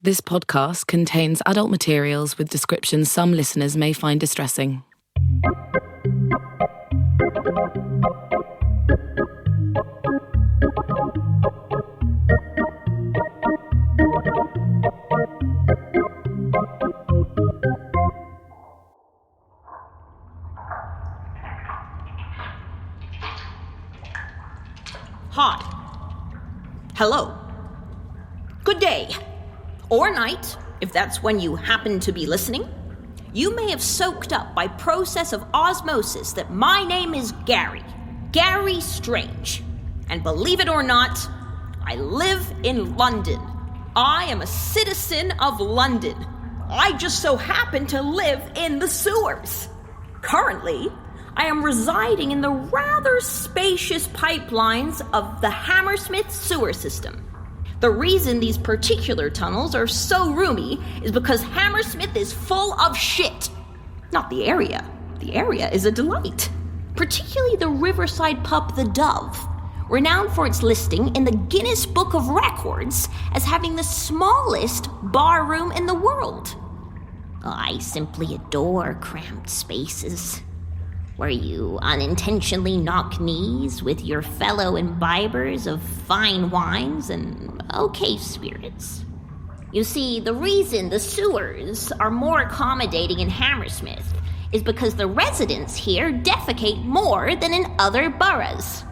This podcast contains adult materials with descriptions some listeners may find distressing. Hi. Hello. Good day. Or night, if that's when you happen to be listening. You may have soaked up by process of osmosis that my name is Gary Strange. And believe it or not, I live in London. I am a citizen of London. I just so happen to live in the sewers. Currently, I am residing in the rather spacious pipelines of the Hammersmith sewer system. The reason these particular tunnels are so roomy is because Hammersmith is full of shit. Not the area. The area is a delight. Particularly the riverside pub The Dove, renowned for its listing in the Guinness Book of Records as having the smallest bar room in the world. I simply adore cramped spaces, where you unintentionally knock knees with your fellow imbibers of fine wines and okay spirits. You see, the reason the sewers are more accommodating in Hammersmith is because the residents here defecate more than in other boroughs.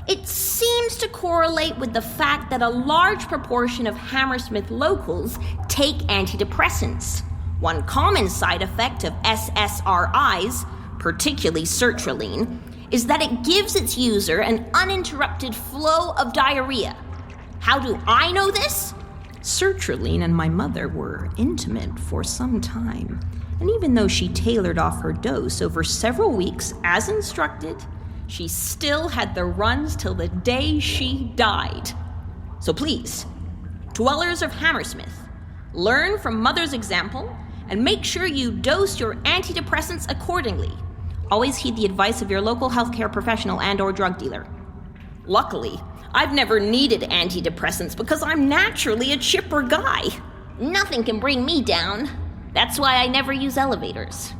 It seems to correlate with the fact that a large proportion of Hammersmith locals take antidepressants. One common side effect of SSRIs, particularly sertraline, is that it gives its user an uninterrupted flow of diarrhea. How do I know this? Sertraline and my mother were intimate for some time, and even though she tailored off her dose over several weeks as instructed, she still had the runs till the day she died. So please, dwellers of Hammersmith, learn from Mother's example and make sure you dose your antidepressants accordingly. Always heed the advice of your local healthcare professional and/or drug dealer. Luckily, I've never needed antidepressants because I'm naturally a chipper guy. Nothing can bring me down. That's why I never use elevators.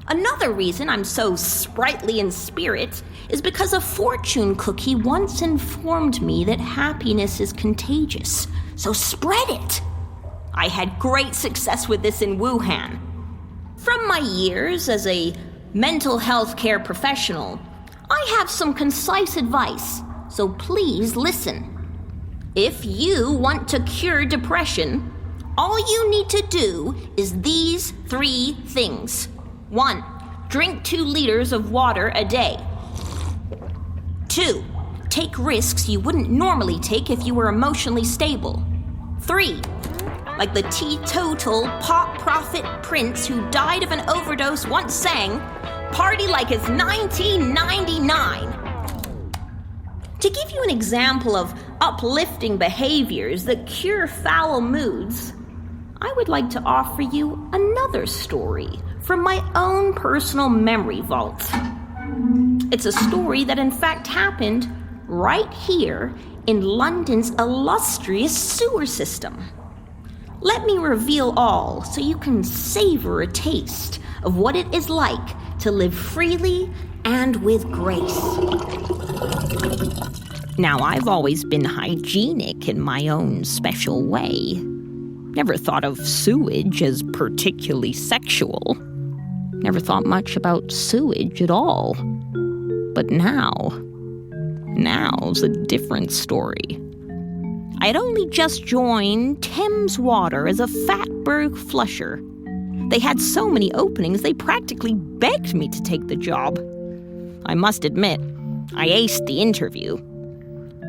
Another reason I'm so sprightly in spirit is because a fortune cookie once informed me that happiness is contagious, so spread it. I had great success with this in Wuhan. From my years as a mental health care professional, I have some concise advice, so please listen. If you want to cure depression, all you need to do is these 3 things. 1, drink 2 liters of water a day. 2, take risks you wouldn't normally take if you were emotionally stable. 3, like the teetotal pop prophet Prince who died of an overdose once sang, party like it's 1999. To give you an example of uplifting behaviors that cure foul moods, I would like to offer you another story from my own personal memory vault. It's a story that in fact happened right here in London's illustrious sewer system. Let me reveal all so you can savor a taste of what it is like to live freely and with grace. Now, I've always been hygienic in my own special way. Never thought of sewage as particularly sexual. Never thought much about sewage at all. But now's a different story. I had only just joined Thames Water as a Fatberg flusher. They had so many openings, they practically begged me to take the job. I must admit, I aced the interview.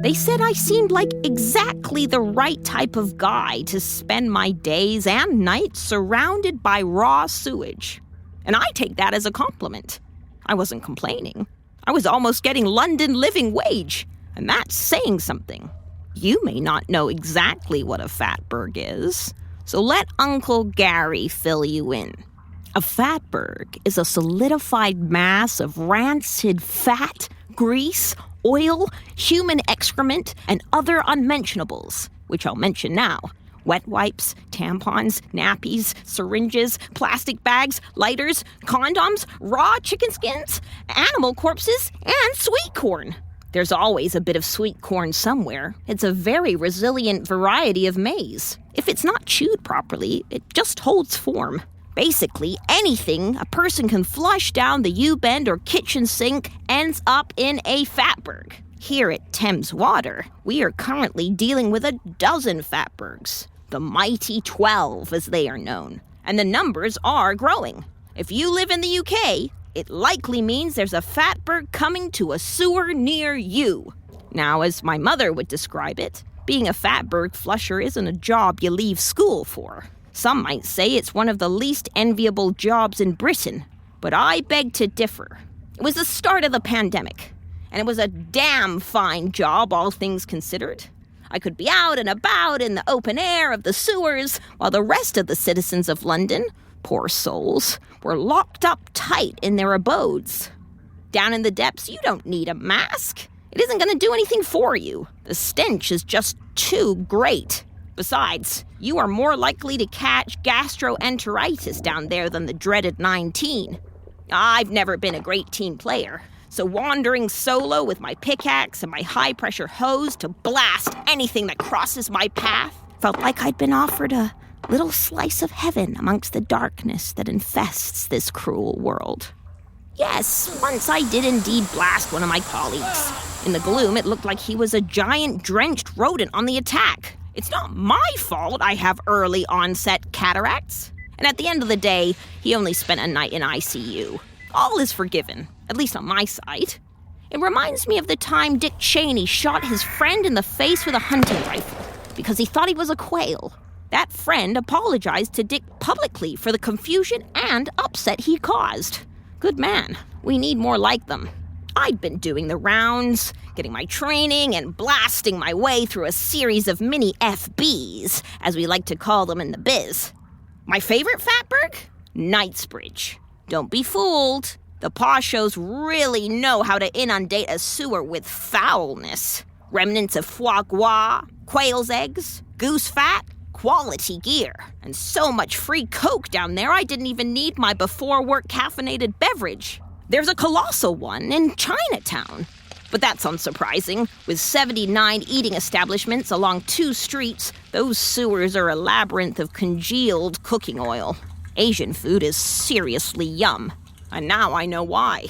They said I seemed like exactly the right type of guy to spend my days and nights surrounded by raw sewage. And I take that as a compliment. I wasn't complaining. I was almost getting London living wage, and that's saying something. You may not know exactly what a Fatberg is, so let Uncle Gary fill you in. A Fatberg is a solidified mass of rancid fat, grease, oil, human excrement, and other unmentionables, which I'll mention now, Wet wipes, tampons, nappies, syringes, plastic bags, lighters, condoms, raw chicken skins, animal corpses, and sweet corn. There's always a bit of sweet corn somewhere. It's a very resilient variety of maize. If it's not chewed properly, it just holds form. Basically, anything a person can flush down the U-bend or kitchen sink ends up in a Fatberg. Here at Thames Water, we are currently dealing with 12 Fatbergs. The mighty 12, as they are known. And the numbers are growing. If you live in the UK, it likely means there's a Fatberg coming to a sewer near you. Now, as my mother would describe it, being a Fatberg flusher isn't a job you leave school for. Some might say it's one of the least enviable jobs in Britain, but I beg to differ. It was the start of the pandemic, and it was a damn fine job, all things considered. I could be out and about in the open air of the sewers, while the rest of the citizens of London, poor souls, were locked up tight in their abodes. Down in the depths, you don't need a mask. It isn't going to do anything for you. The stench is just too great. Besides, you are more likely to catch gastroenteritis down there than the dreaded 19. I've never been a great team player, so wandering solo with my pickaxe and my high-pressure hose to blast anything that crosses my path felt like I'd been offered a little slice of heaven amongst the darkness that infests this cruel world. Yes, once I did indeed blast one of my colleagues. In the gloom, it looked like he was a giant drenched rodent on the attack. It's not my fault I have early onset cataracts. And at the end of the day, he only spent a night in ICU. All is forgiven, at least on my side. It reminds me of the time Dick Cheney shot his friend in the face with a hunting rifle because he thought he was a quail. That friend apologized to Dick publicly for the confusion and upset he caused. Good man. We need more like them. I'd been doing the rounds, getting my training, and blasting my way through a series of mini FBs, as we like to call them in the biz. My favorite Fatberg? Knightsbridge. Don't be fooled. The pashos really know how to inundate a sewer with foulness. Remnants of foie gras, quail's eggs, goose fat, quality gear, and so much free Coke down there I didn't even need my before-work caffeinated beverage. There's a colossal one in Chinatown. But that's unsurprising. With 79 eating establishments along 2 streets, those sewers are a labyrinth of congealed cooking oil. Asian food is seriously yum. And now I know why.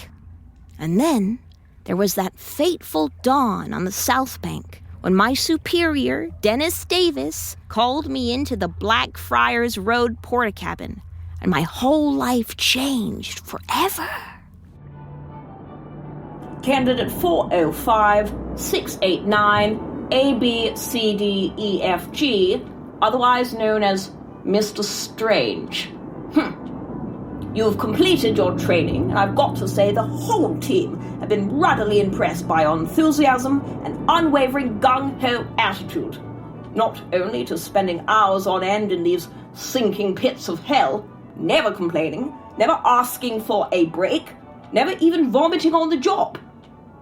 And then there was that fateful dawn on the South Bank when my superior, Dennis Davis, called me into the Blackfriars Road porta-cabin, and my whole life changed forever. Candidate 405-689 ABCDEFG, otherwise known as Mr. Strange. You have completed your training, and I've got to say the whole team have been ruddily impressed by your enthusiasm and unwavering gung-ho attitude. Not only to spending hours on end in these sinking pits of hell, never complaining, never asking for a break, never even vomiting on the job.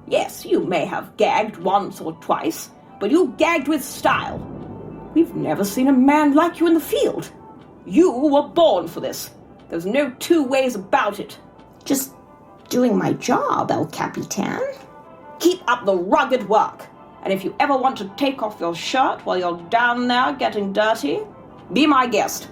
Yes, you may have gagged once or twice, but you gagged with style. We've never seen a man like you in the field. You were born for this. There's no 2 ways about it. Just doing my job, El Capitan. Keep up the rugged work. And if you ever want to take off your shirt while you're down there getting dirty, be my guest.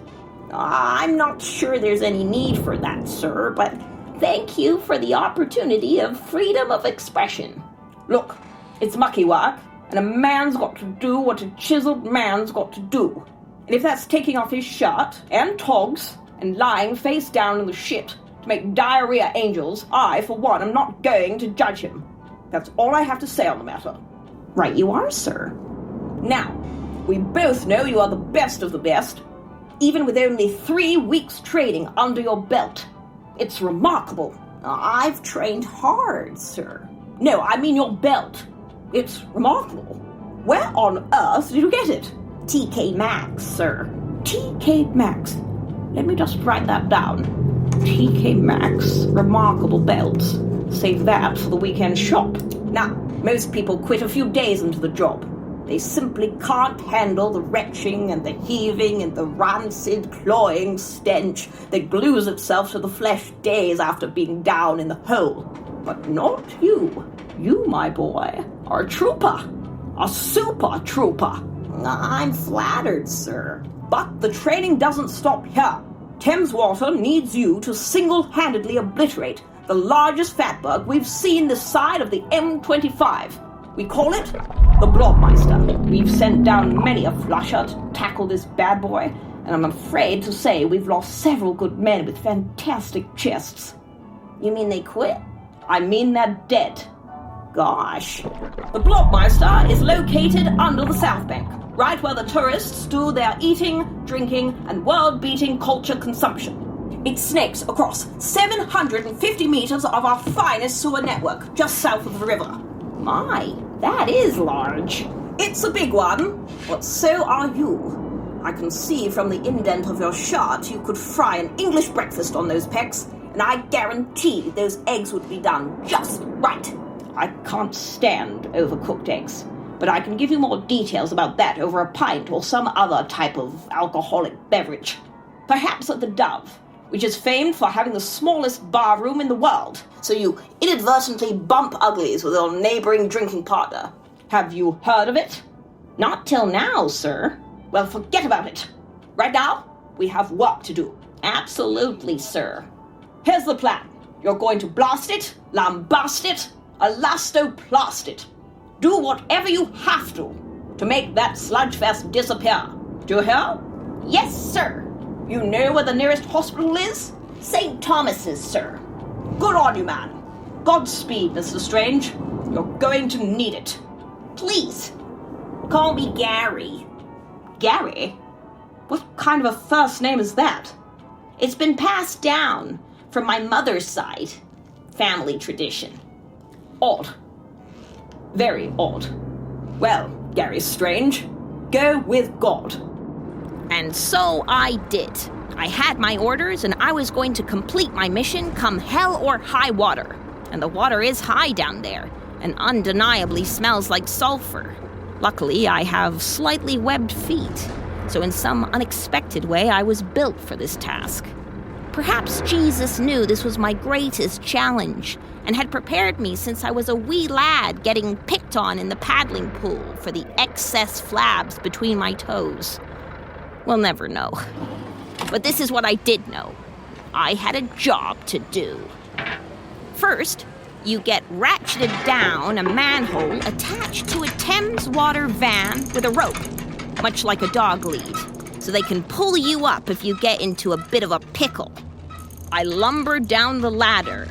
I'm not sure there's any need for that, sir, but thank you for the opportunity of freedom of expression. Look, it's mucky work, and a man's got to do what a chiseled man's got to do. And if that's taking off his shirt and togs and lying face down in the shit to make diarrhea angels, I, for one, am not going to judge him. That's all I have to say on the matter. Right you are, sir. Now, we both know you are the best of the best, even with only 3 weeks training under your belt. It's remarkable. I've trained hard, sir. No, I mean your belt. It's remarkable. Where on earth did you get it? TK Maxx, sir. TK Maxx. Let me just write that down. TK Maxx, remarkable belts. Save that for the weekend shop. Now, most people quit a few days into the job. They simply can't handle the retching and the heaving and the rancid, cloying stench that glues itself to the flesh days after being down in the hole. But not you. You, my boy, are a trooper. A super trooper. I'm flattered, sir. But the training doesn't stop here. Thames Water needs you to single-handedly obliterate the largest fatberg we've seen this side of the M25. We call it the Blobmeister. We've sent down many a flusher to tackle this bad boy, and I'm afraid to say we've lost several good men with fantastic chests. You mean they quit? I mean they're dead. Gosh. The Blobmeister is located under the South Bank, right where the tourists do their eating, drinking, and world-beating culture consumption. It snakes across 750 meters of our finest sewer network, just south of the river. My, that is large. It's a big one, but so are you. I can see from the indent of your shirt you could fry an English breakfast on those pecs, and I guarantee those eggs would be done just right. I can't stand overcooked eggs, but I can give you more details about that over a pint or some other type of alcoholic beverage. Perhaps at the Dove, which is famed for having the smallest bar room in the world, so you inadvertently bump uglies with your neighboring drinking partner. Have you heard of it? Not till now, sir. Well, forget about it. Right now, we have work to do. Absolutely, sir. Here's the plan. You're going to blast it, lambast it, elastoplast it. Do whatever you have to make that sludge-fest disappear. Do you hear? Yes, sir. You know where the nearest hospital is? St. Thomas's, sir. Good on you, man. Godspeed, Mr. Strange. You're going to need it. Please, call me Gary. Gary? What kind of a first name is that? It's been passed down from my mother's side. Family tradition. Odd. Very odd. Well, Gary Strange, go with God. And so I did. I had my orders, and I was going to complete my mission come hell or high water. And the water is high down there, and undeniably smells like sulfur. Luckily, I have slightly webbed feet, so in some unexpected way, I was built for this task. Perhaps Jesus knew this was my greatest challenge, and had prepared me since I was a wee lad getting picked on in the paddling pool for the excess flabs between my toes. We'll never know. But this is what I did know. I had a job to do. First, you get ratcheted down a manhole attached to a Thames Water van with a rope, much like a dog lead, so they can pull you up if you get into a bit of a pickle. I lumbered down the ladder,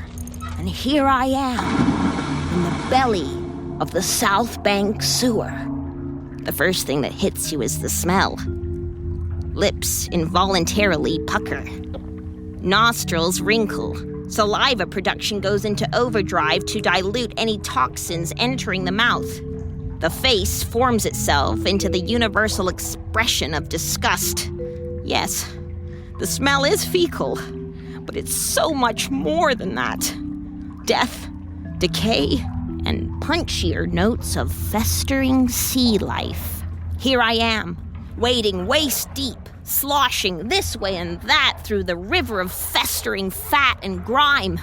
and here I am, in the belly of the South Bank sewer. The first thing that hits you is the smell. Lips involuntarily pucker. Nostrils wrinkle. Saliva production goes into overdrive to dilute any toxins entering the mouth. The face forms itself into the universal expression of disgust. Yes, the smell is fecal, but it's so much more than that. Death, decay, and punchier notes of festering sea life. Here I am, wading waist deep, sloshing this way and that through the river of festering fat and grime.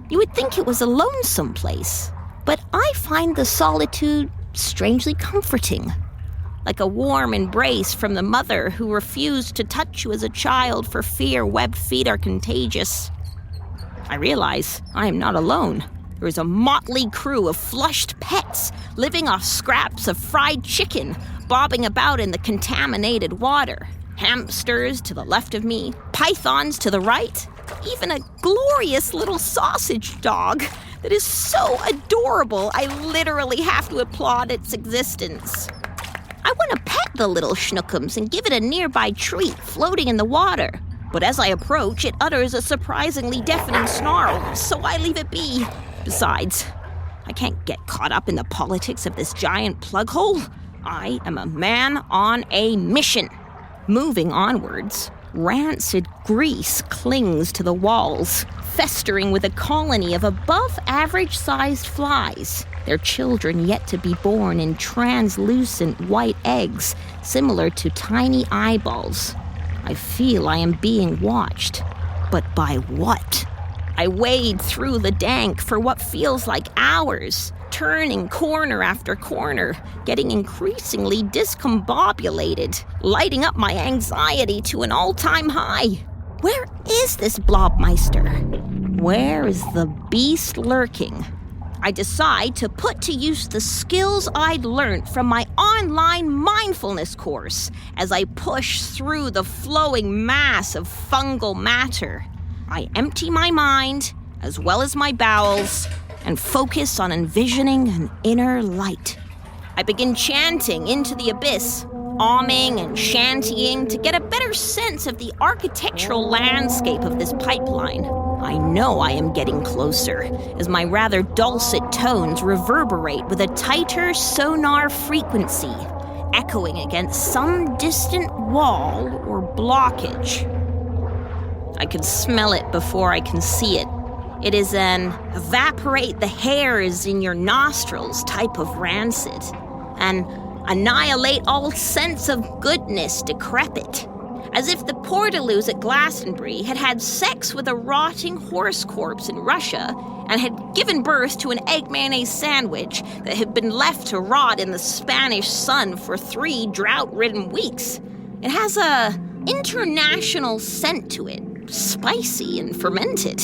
You would think it was a lonesome place, but I find the solitude strangely comforting, like a warm embrace from the mother who refused to touch you as a child for fear webbed feet are contagious. I realize I am not alone. There is a motley crew of flushed pets living off scraps of fried chicken, bobbing about in the contaminated water. Hamsters to the left of me, pythons to the right, even a glorious little sausage dog that is so adorable I literally have to applaud its existence. I want to pet the little schnookums and give it a nearby treat floating in the water. But as I approach, it utters a surprisingly deafening snarl, so I leave it be. Besides, I can't get caught up in the politics of this giant plug hole. I am a man on a mission. Moving onwards, Rancid grease clings to the walls, festering with a colony of above-average-sized flies, their children yet to be born in translucent white eggs similar to tiny eyeballs. I feel I am being watched. But by what? I wade through the dank for what feels like hours, turning corner after corner, getting increasingly discombobulated, lighting up my anxiety to an all-time high. Where is this Blobmeister? Where is the beast lurking? I decide to put to use the skills I'd learned from my online mindfulness course as I push through the flowing mass of fungal matter. I empty my mind, as well as my bowels, and focus on envisioning an inner light. I begin chanting into the abyss, auming and shantying to get a better sense of the architectural landscape of this pipeline. I know I am getting closer, as my rather dulcet tones reverberate with a tighter sonar frequency, echoing against some distant wall or blockage. I can smell it before I can see it. It is an evaporate the hairs in your nostrils type of rancid, an annihilate all sense of goodness decrepit, as if the Portaloos at Glastonbury had had sex with a rotting horse corpse in Russia and had given birth to an egg mayonnaise sandwich that had been left to rot in the Spanish sun for 3 drought-ridden weeks. It has a international scent to it, spicy and fermented.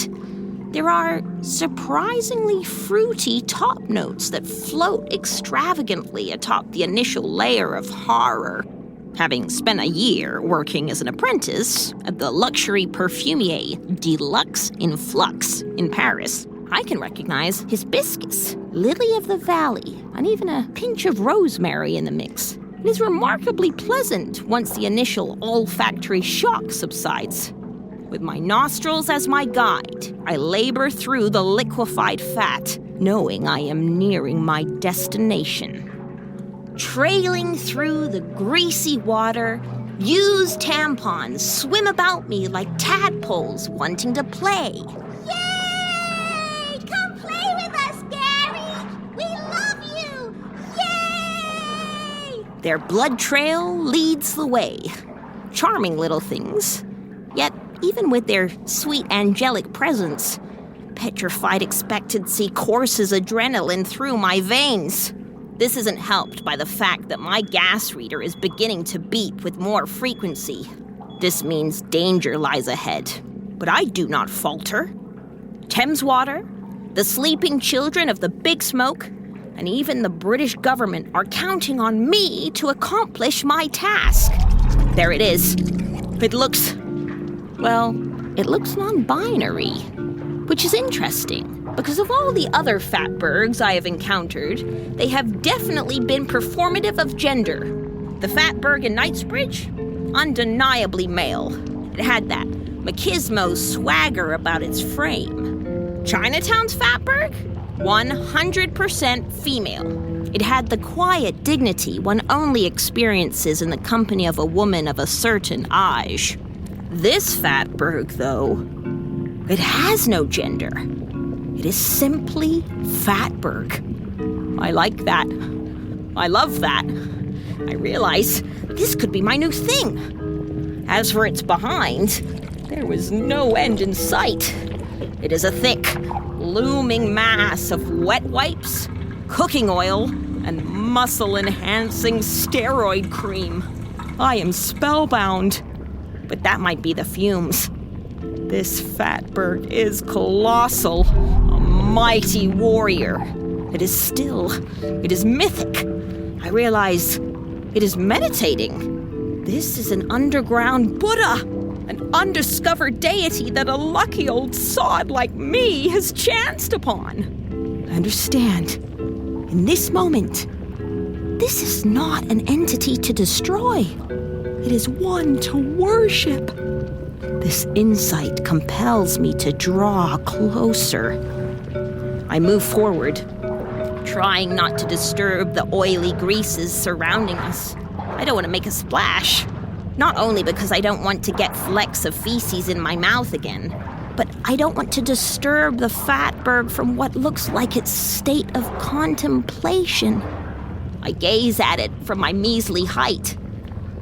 There are surprisingly fruity top notes that float extravagantly atop the initial layer of horror. Having spent a year working as an apprentice at the luxury perfumier Deluxe in Flux in Paris, I can recognize hibiscus, lily of the valley, and even a pinch of rosemary in the mix. It is remarkably pleasant once the initial olfactory shock subsides. With my nostrils as my guide, I labor through the liquefied fat, knowing I am nearing my destination. Trailing through the greasy water, used tampons swim about me like tadpoles wanting to play. Yay! Come play with us, Gary! We love you! Yay! Their blood trail leads the way. Charming little things. Yet, even with their sweet angelic presence, petrified expectancy courses adrenaline through my veins. This isn't helped by the fact that my gas reader is beginning to beat with more frequency. This means danger lies ahead. But I do not falter. Thames Water, the sleeping children of the Big Smoke, and even the British government are counting on me to accomplish my task. There it is. It looks non-binary, which is interesting. Because of all the other Fatbergs I have encountered, they have definitely been performative of gender. The Fatberg in Knightsbridge? Undeniably male. It had that machismo swagger about its frame. Chinatown's Fatberg? 100% female. It had the quiet dignity one only experiences in the company of a woman of a certain age. This Fatberg, though, it has no gender. It is simply Fatberg. I like that. I love that. I realize this could be my new thing. As for its behind, there was no end in sight. It is a thick, looming mass of wet wipes, cooking oil, and muscle-enhancing steroid cream. I am spellbound. But that might be the fumes. This Fatberg is colossal, a mighty warrior. It is mythic. I realize it is meditating. This is an underground Buddha, an undiscovered deity that a lucky old sod like me has chanced upon. I understand. In this moment, this is not an entity to destroy. It is one to worship. This insight compels me to draw closer. I move forward, trying not to disturb the oily greases surrounding us. I don't want to make a splash. Not only because I don't want to get flecks of feces in my mouth again, but I don't want to disturb the Fatberg from what looks like its state of contemplation. I gaze at it from my measly height.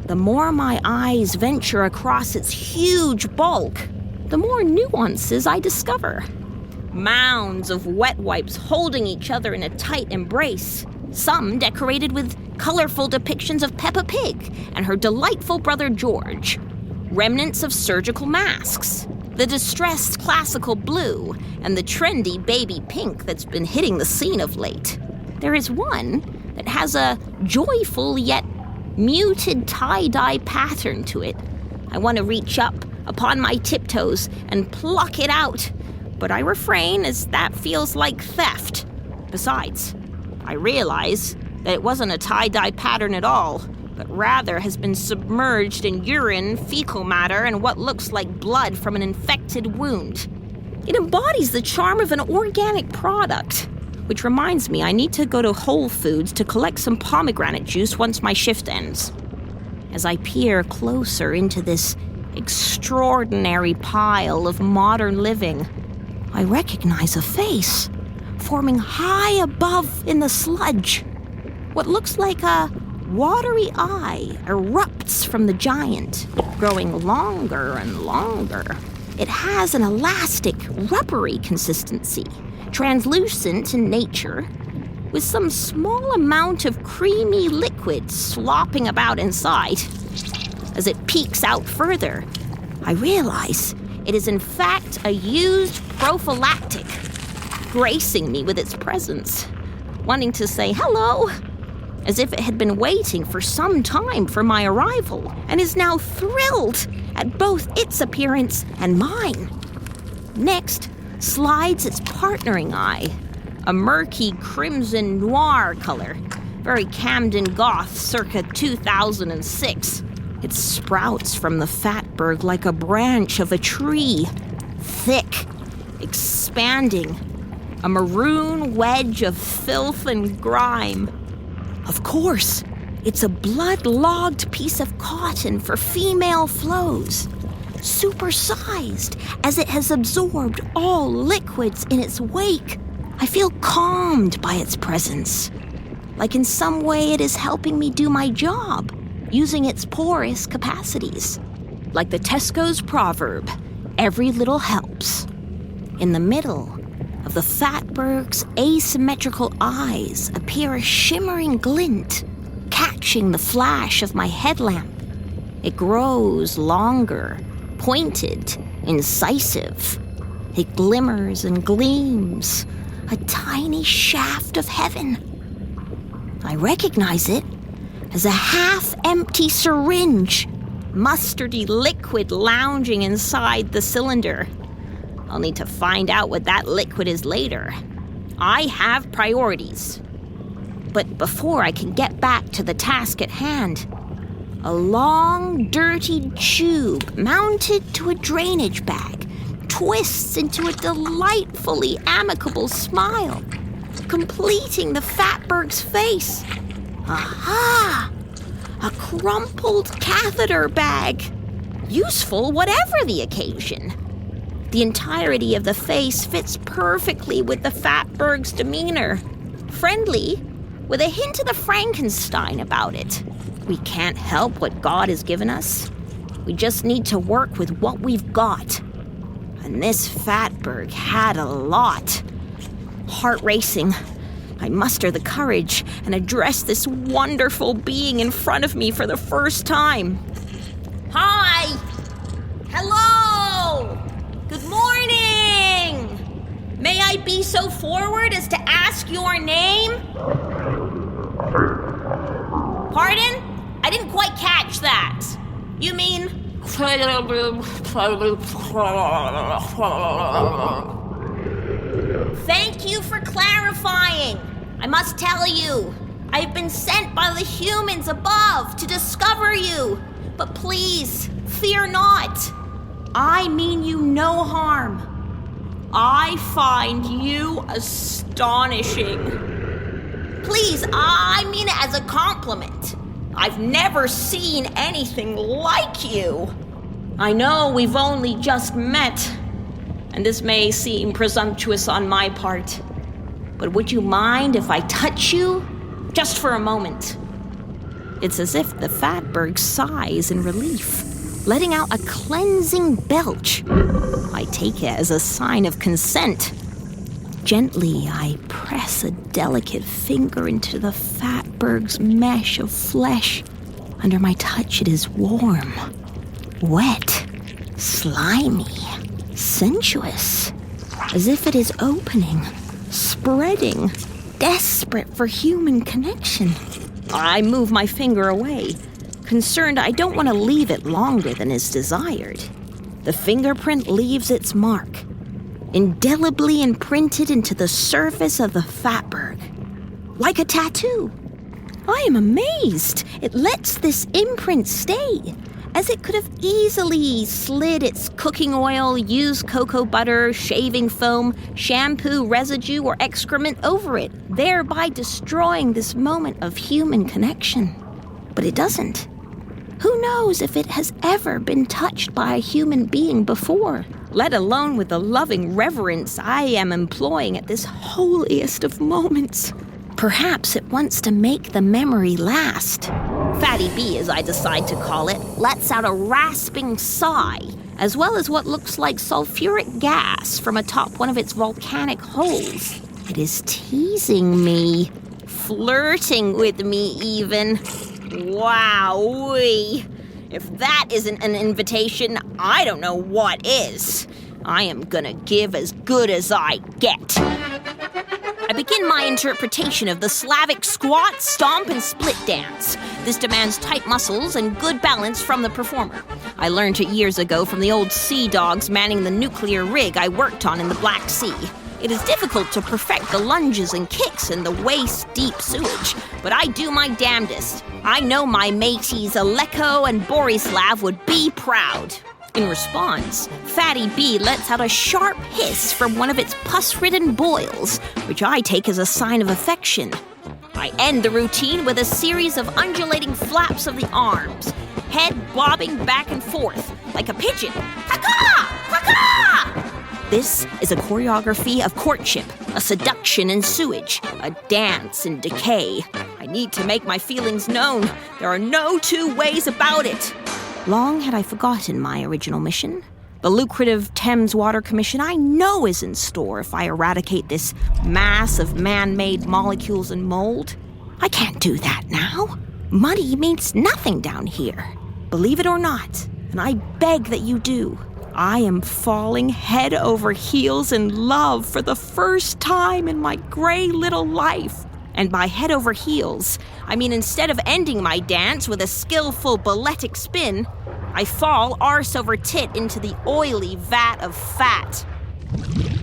The more my eyes venture across its huge bulk, the more nuances I discover. Mounds of wet wipes holding each other in a tight embrace, some decorated with colorful depictions of Peppa Pig and her delightful brother George. Remnants of surgical masks, the distressed classical blue, and the trendy baby pink that's been hitting the scene of late. There is one that has a joyful yet muted tie-dye pattern to it. I want to reach up upon my tiptoes and pluck it out, but I refrain as that feels like theft. Besides, I realize that it wasn't a tie-dye pattern at all, but rather has been submerged in urine, fecal matter, and what looks like blood from an infected wound. It embodies the charm of an organic product, which reminds me I need to go to Whole Foods to collect some pomegranate juice once my shift ends. As I peer closer into this extraordinary pile of modern living, I recognize a face forming high above in the sludge. What looks like a watery eye erupts from the giant, growing longer and longer. It has an elastic, rubbery consistency, translucent in nature, with some small amount of creamy liquid slopping about inside. As it peeks out further, I realize it is in fact a used prophylactic, gracing me with its presence, wanting to say hello, as if it had been waiting for some time for my arrival and is now thrilled at both its appearance and mine. Next slides its partnering eye, a murky crimson noir color, very Camden Goth circa 2006. It sprouts from the Fatberg like a branch of a tree, thick, expanding, a maroon wedge of filth and grime. Of course, it's a blood-logged piece of cotton for female flows, supersized as it has absorbed all liquids in its wake. I feel calmed by its presence, like in some way it is helping me do my job, using its porous capacities. Like the Tesco's proverb, every little helps. In the middle of the Fatberg's asymmetrical eyes appear a shimmering glint, catching the flash of my headlamp. It grows longer, pointed, incisive. It glimmers and gleams, a tiny shaft of heaven. I recognize it as a half-empty syringe, mustardy liquid lounging inside the cylinder. I'll need to find out what that liquid is later. I have priorities. But before I can get back to the task at hand, a long, dirty tube mounted to a drainage bag twists into a delightfully amicable smile, completing the Fatberg's face. Aha! A crumpled catheter bag. Useful whatever the occasion. The entirety of the face fits perfectly with the Fatberg's demeanor. Friendly, with a hint of the Frankenstein about it. We can't help what God has given us. We just need to work with what we've got. And this Fatberg had a lot. Heart racing, I muster the courage and address this wonderful being in front of me for the first time. Hi! Hello! Good morning! May I be so forward as to ask your name? Pardon? I didn't quite catch that. You mean... Thank you for clarifying. I must tell you, I've been sent by the humans above to discover you. But please, fear not. I mean you no harm. I find you astonishing. Please, I mean it as a compliment. I've never seen anything like you. I know we've only just met, and this may seem presumptuous on my part, but would you mind if I touch you? Just for a moment. It's as if the Fatberg sighs in relief, letting out a cleansing belch. I take it as a sign of consent. Gently, I press a delicate finger into the Fatberg's mesh of flesh. Under my touch, it is warm, wet, slimy, sensuous, as if it is opening, spreading, desperate for human connection. I move my finger away, concerned I don't want to leave it longer than is desired. The fingerprint leaves its mark, indelibly imprinted into the surface of the Fatberg, like a tattoo. I am amazed. It lets this imprint stay, as it could have easily slid its cooking oil, used cocoa butter, shaving foam, shampoo residue, or excrement over it, thereby destroying this moment of human connection. But it doesn't. Who knows if it has ever been touched by a human being before, let alone with the loving reverence I am employing at this holiest of moments. Perhaps it wants to make the memory last. Fatty B, as I decide to call it, lets out a rasping sigh, as well as what looks like sulfuric gas from atop one of its volcanic holes. It is teasing me, flirting with me even. Wowee. If that isn't an invitation, I don't know what is. I am gonna give as good as I get. I begin my interpretation of the Slavic squat, stomp, and split dance. This demands tight muscles and good balance from the performer. I learned it years ago from the old sea dogs manning the nuclear rig I worked on in the Black Sea. It is difficult to perfect the lunges and kicks in the waist-deep sewage, but I do my damnedest. I know my mateys Aleko and Borislav would be proud. In response, Fatty B lets out a sharp hiss from one of its pus-ridden boils, which I take as a sign of affection. I end the routine with a series of undulating flaps of the arms, head bobbing back and forth like a pigeon. Caca! Caca! This is a choreography of courtship, a seduction in sewage, a dance in decay. I need to make my feelings known. There are no two ways about it. Long had I forgotten my original mission. The lucrative Thames Water commission I know is in store if I eradicate this mass of man-made molecules and mold. I can't do that now. Money means nothing down here. Believe it or not, and I beg that you do. I am falling head over heels in love for the first time in my gray little life. And by head over heels, I mean instead of ending my dance with a skillful balletic spin, I fall arse over tit into the oily vat of fat.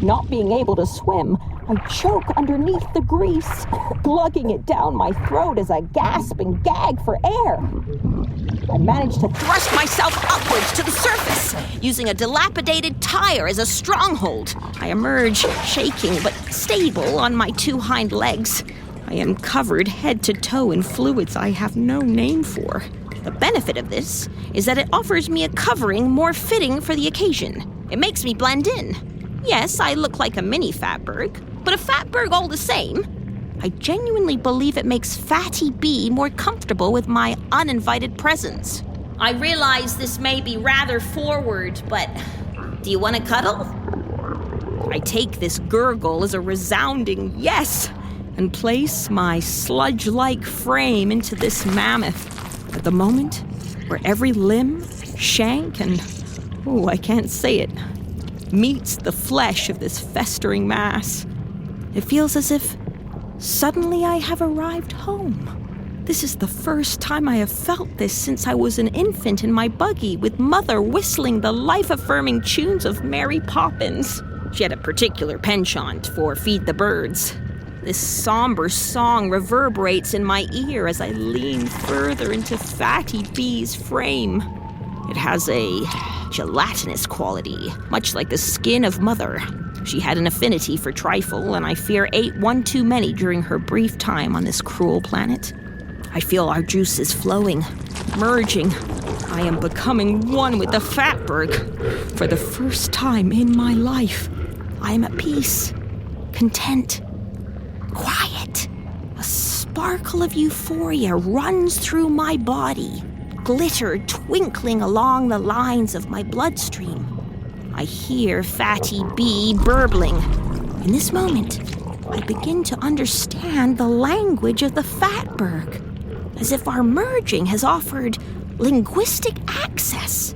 Not being able to swim, I choke underneath the grease, glugging it down my throat as I gasp and gag for air. I manage to Thrust myself upwards to the surface, using a dilapidated tire as a stronghold. I emerge, shaking but stable on my two hind legs. I am covered head to toe in fluids I have no name for. The benefit of this is that it offers me a covering more fitting for the occasion. It makes me blend in. Yes, I look like a mini Fatberg, but a Fatberg all the same. I genuinely believe it makes Fatty B more comfortable with my uninvited presence. I realize this may be rather forward, but do you want to cuddle? I take this gurgle as a resounding yes, and place my sludge-like frame into this mammoth. At the moment, where every limb, shank, and, I can't say it, meets the flesh of this festering mass. It feels as if suddenly I have arrived home. This is the first time I have felt this since I was an infant in my buggy with Mother whistling the life-affirming tunes of Mary Poppins. She had a particular penchant for Feed the Birds. This somber song reverberates in my ear as I lean further into Fatty B's frame. It has a gelatinous quality, much like the skin of Mother. She had an affinity for trifle, and I fear ate one too many during her brief time on this cruel planet. I feel our juices flowing, merging. I am becoming one with the Fatberg. For the first time in my life, I am at peace, content, quiet. A sparkle of euphoria runs through my body, glitter twinkling along the lines of my bloodstream. I hear Fatty B burbling. In this moment, I begin to understand the language of the Fatberg, as if our merging has offered linguistic access.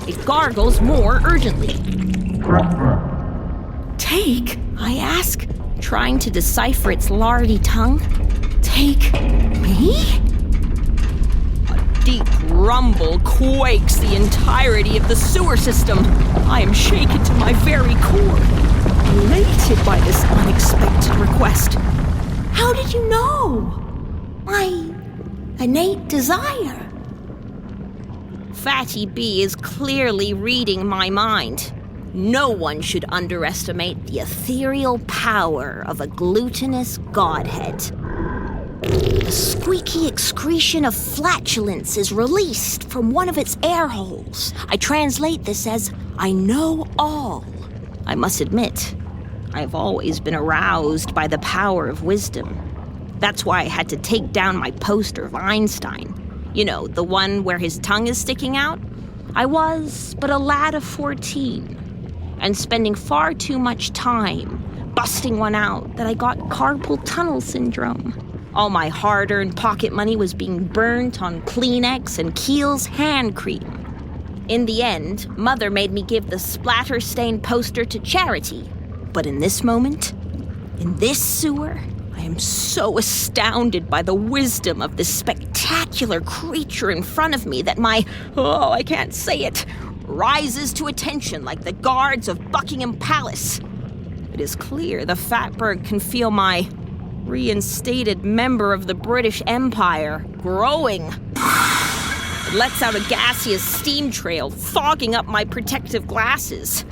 It gargles more urgently. Take, I ask, trying to decipher its lardy tongue. Take me? A deep rumble quakes the entirety of the sewer system. I am shaken to my very core, elated by this unexpected request. How did you know? My innate desire. Fatty B is clearly reading my mind. No one should underestimate the ethereal power of a glutinous godhead. A squeaky excretion of flatulence is released from one of its air holes. I translate this as, I know all. I must admit, I've always been aroused by the power of wisdom. That's why I had to take down my poster of Einstein. You know, the one where his tongue is sticking out? I was but a lad of 14, and spending far too much time busting one out that I got carpal tunnel syndrome. All my hard-earned pocket money was being burnt on Kleenex and Kiehl's hand cream. In the end, Mother made me give the splatter-stained poster to charity. But in this moment, in this sewer, I am so astounded by the wisdom of this spectacular creature in front of me that I can't say it, rises to attention like the guards of Buckingham Palace. It is clear the Fatberg can feel my reinstated member of the British Empire growing. It lets out a gaseous steam trail, fogging up my protective glasses.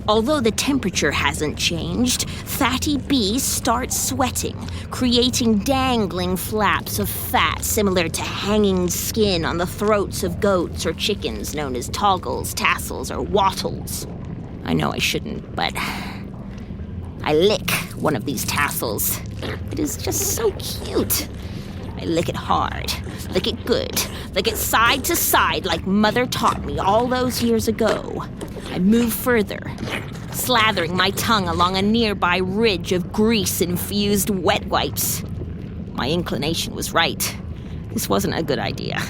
Although the temperature hasn't changed, Fatty B starts sweating, creating dangling flaps of fat similar to hanging skin on the throats of goats or chickens known as toggles, tassels, or wattles. I know I shouldn't, but I lick one of these tassels. It is just so cute. I lick it hard, lick it good, lick it side to side like Mother taught me all those years ago. I move further, slathering my tongue along a nearby ridge of grease-infused wet wipes. My inclination was right. This wasn't a good idea.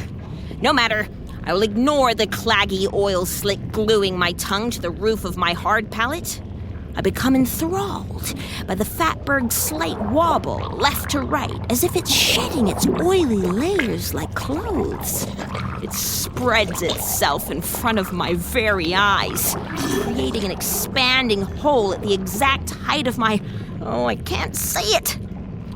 No matter, I will ignore the claggy oil slick gluing my tongue to the roof of my hard palate. I become enthralled by the Fatberg's slight wobble left to right, as if it's shedding its oily layers like clothes. It spreads itself in front of my very eyes, creating an expanding hole at the exact height of my... I can't say it.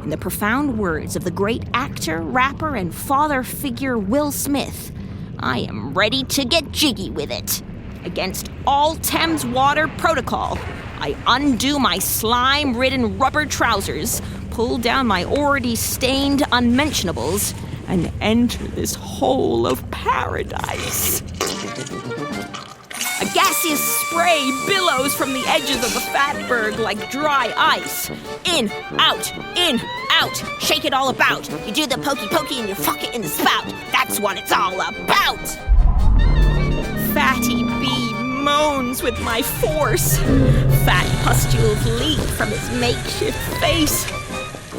In the profound words of the great actor, rapper, and father figure Will Smith, I am ready to get jiggy with it. Against all Thames Water protocol, I undo my slime-ridden rubber trousers, pull down my already stained unmentionables, and enter this hole of paradise. A gaseous spray billows from the edges of the Fatberg like dry ice. In, out, shake it all about. You do the pokey and you fuck it in the spout. That's what it's all about. Fatty B moans with my force. Fat pustules leak from its makeshift face.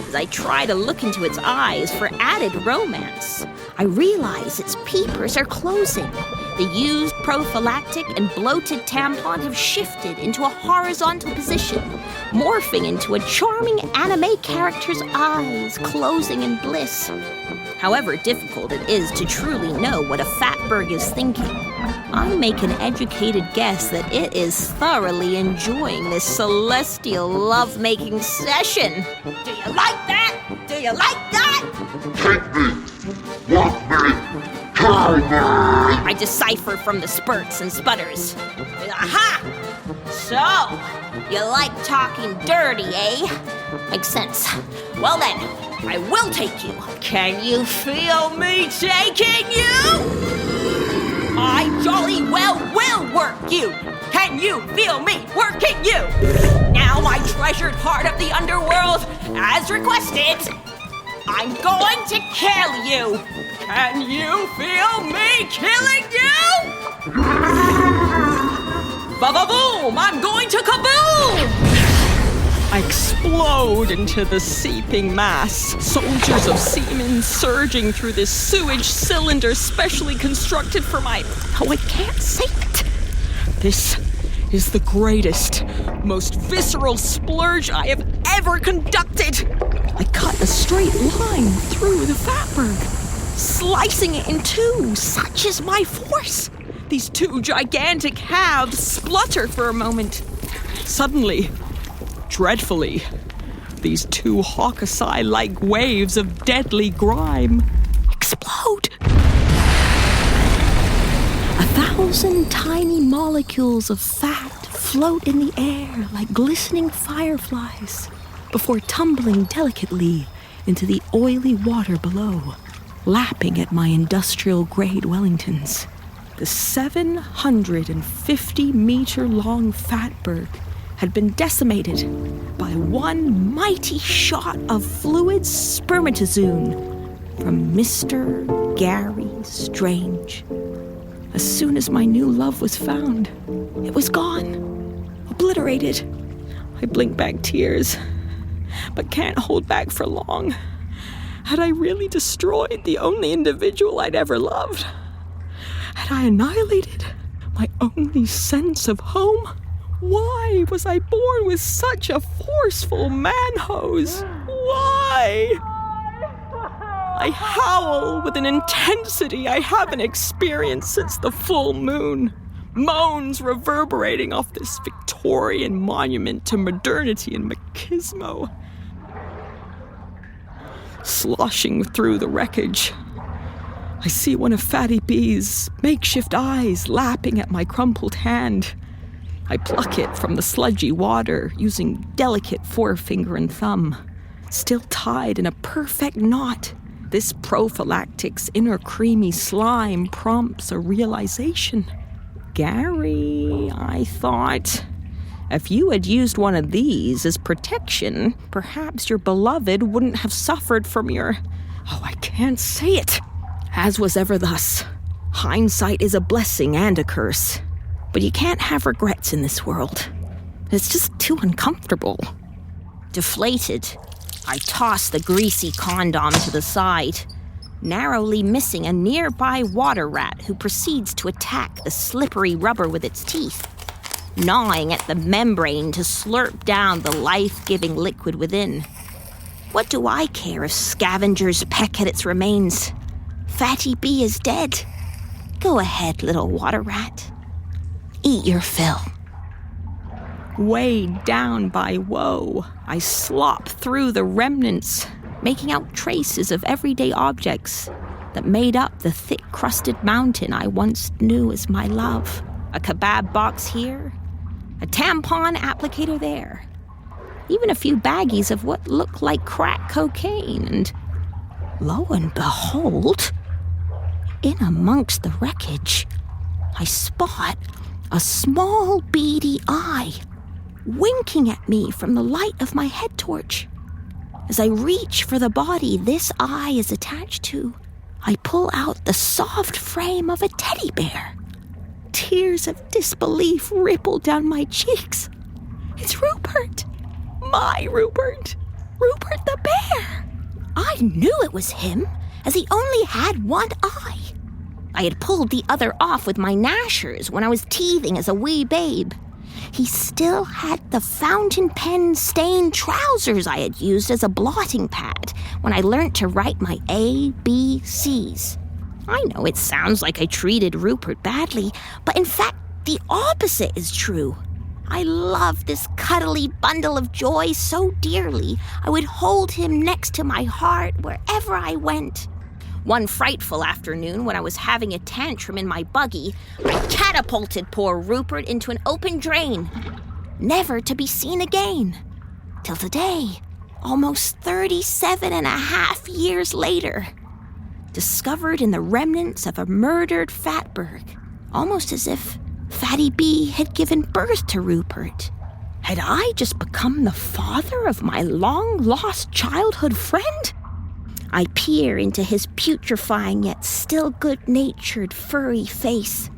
As I try to look into its eyes for added romance, I realize its peepers are closing. The used prophylactic and bloated tampon have shifted into a horizontal position, morphing into a charming anime character's eyes closing in bliss. However difficult it is to truly know what a Fatberg is thinking, I make an educated guess that it is thoroughly enjoying this celestial lovemaking session. Do you like that? Do you like that? Take me! Want me! Kill me! I decipher from the spurts and sputters. Aha! So, you like talking dirty, eh? Makes sense. Well then, I will take you. Can you feel me taking you? I jolly well will work you. Can you feel me working you? Now, my treasured part of the underworld, as requested, I'm going to kill you. Can you feel me killing you? Ba-ba-boom! I'm going to kaboom! I explode into the seeping mass. Soldiers of seamen surging through this sewage cylinder specially constructed for my... Oh, I can't say it. This is the greatest, most visceral splurge I have ever conducted. I cut a straight line through the Fatberg, slicing it in two. Such is my force. These two gigantic halves splutter for a moment. Suddenly, dreadfully, these two Hawkeye-like waves of deadly grime explode. 1,000 tiny molecules of fat float in the air like glistening fireflies before tumbling delicately into the oily water below, lapping at my industrial-grade Wellingtons. The 750-meter-long Fatberg had been decimated by one mighty shot of fluid spermatozoon from Mr. Gary Strange. As soon as my new love was found, it was gone, obliterated. I blink back tears, but can't hold back for long. Had I really destroyed the only individual I'd ever loved? Had I annihilated my only sense of home? Why was I born with such a forceful man-hose? Why? I howl with an intensity I haven't experienced since the full moon. Moans reverberating off this Victorian monument to modernity and machismo. Sloshing through the wreckage, I see one of Fatty B's makeshift eyes lapping at my crumpled hand. I pluck it from the sludgy water using delicate forefinger and thumb. Still tied in a perfect knot, this prophylactic's inner creamy slime prompts a realization. Gary, I thought, if you had used one of these as protection, perhaps your beloved wouldn't have suffered from your... Oh, I can't say it. As was ever thus, hindsight is a blessing and a curse. But you can't have regrets in this world. It's just too uncomfortable. Deflated, I toss the greasy condom to the side, narrowly missing a nearby water rat who proceeds to attack the slippery rubber with its teeth, gnawing at the membrane to slurp down the life-giving liquid within. What do I care if scavengers peck at its remains? Fatty B is dead. Go ahead, little water rat. Eat your fill. Weighed down by woe, I slop through the remnants, making out traces of everyday objects that made up the thick-crusted mountain I once knew as my love. A kebab box here, a tampon applicator there, even a few baggies of what looked like crack cocaine, and lo and behold, in amongst the wreckage, I spot a small beady eye winking at me from the light of my head torch. As I reach for the body this eye is attached to, I pull out the soft frame of a teddy bear. Tears of disbelief ripple down my cheeks. It's Rupert. My Rupert. Rupert the bear. I knew it was him, as he only had one eye. I had pulled the other off with my gnashers when I was teething as a wee babe. He still had the fountain pen stained trousers I had used as a blotting pad when I learnt to write my ABCs. I know it sounds like I treated Rupert badly, but in fact, the opposite is true. I loved this cuddly bundle of joy so dearly, I would hold him next to my heart wherever I went. One frightful afternoon, when I was having a tantrum in my buggy, I catapulted poor Rupert into an open drain, never to be seen again. Till today, almost 37 and a half years later, discovered in the remnants of a murdered Fatberg, almost as if Fatty B had given birth to Rupert. Had I just become the father of my long-lost childhood friend? I peer into his putrefying yet still good-natured furry face.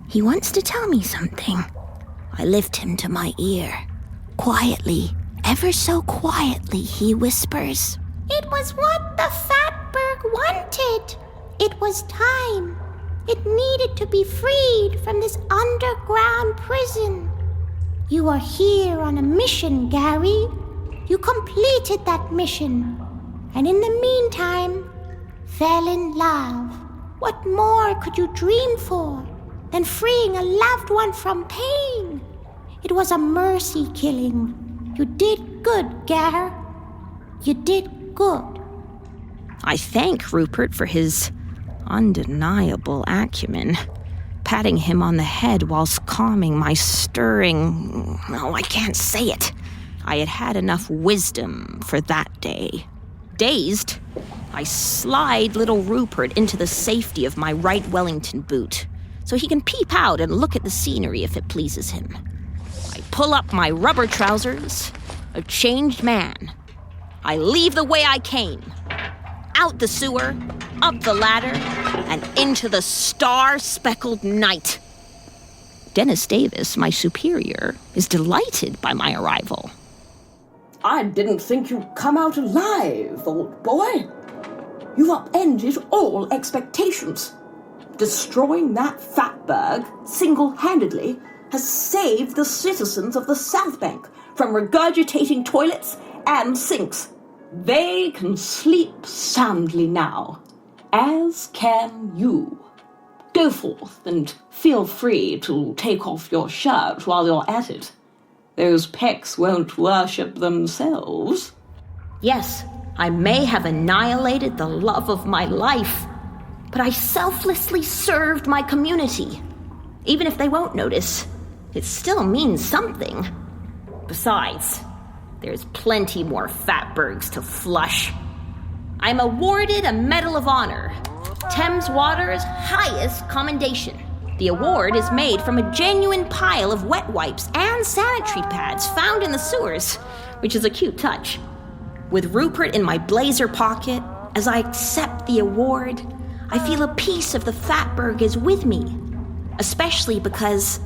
He wants to tell me something. I lift him to my ear. Quietly, ever so quietly, he whispers, It was what the Fatberg wanted. It was time. It needed to be freed from this underground prison. You are here on a mission, Gary. You completed that mission. And in the meantime, fell in love. What more could you dream for than freeing a loved one from pain? It was a mercy killing. You did good, Gar. You did good. I thank Rupert for his undeniable acumen, patting him on the head whilst calming my stirring... Oh, I can't say it. I had had enough wisdom for that day. Dazed, I slide little Rupert into the safety of my right Wellington boot so he can peep out and look at the scenery if it pleases him. I pull up my rubber trousers, a changed man. I leave the way I came. Out the sewer, up the ladder, and into the star-speckled night. Dennis Davis, my superior, is delighted by my arrival. I didn't think you'd come out alive, old boy. You've upended all expectations. Destroying that Fatberg single-handedly has saved the citizens of the South Bank from regurgitating toilets and sinks. They can sleep soundly now, as can you. Go forth and feel free to take off your shirt while you're at it. Those pecs won't worship themselves. Yes, I may have annihilated the love of my life, but I selflessly served my community. Even if they won't notice, it still means something. Besides, there's plenty more Fatbergs to flush. I'm awarded a Medal of Honor, Thames Water's highest commendation. The award is made from a genuine pile of wet wipes and sanitary pads found in the sewers, which is a cute touch. With Rupert in my blazer pocket, as I accept the award, I feel a piece of the Fatberg is with me, especially because,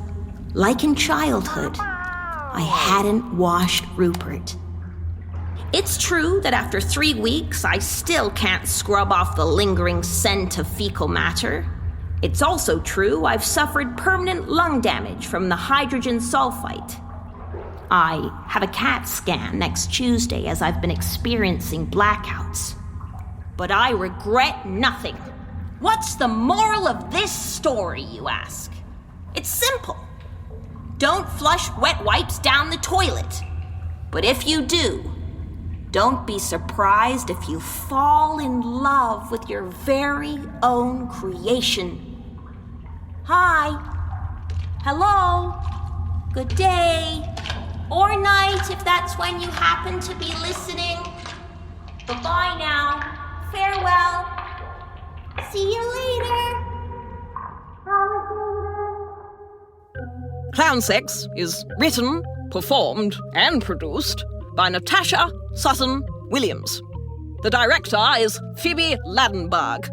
like in childhood, I hadn't washed Rupert. It's true that after 3 weeks, I still can't scrub off the lingering scent of fecal matter. It's also true I've suffered permanent lung damage from the hydrogen sulfite. I have a CAT scan next Tuesday as I've been experiencing blackouts. But I regret nothing. What's the moral of this story, you ask? It's simple. Don't flush wet wipes down the toilet. But if you do, don't be surprised if you fall in love with your very own creation. Hi. Hello. Good day. Or night, if that's when you happen to be listening. Bye-bye now. Farewell. See you later. Clown Sex is written, performed, and produced by Natasha Sutton Williams. The director is Phoebe Ladenburg.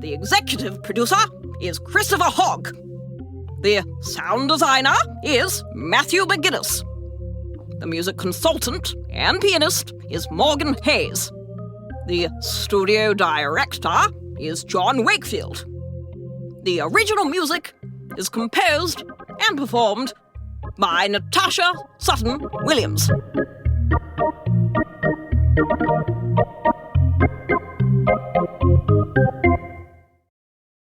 The executive producer is Christopher Hogg. The sound designer is Matthew McGuinness. The music consultant and pianist is Morgan Hayes. The studio director is John Wakefield. The original music is composed and performed by Natasha Sutton Williams.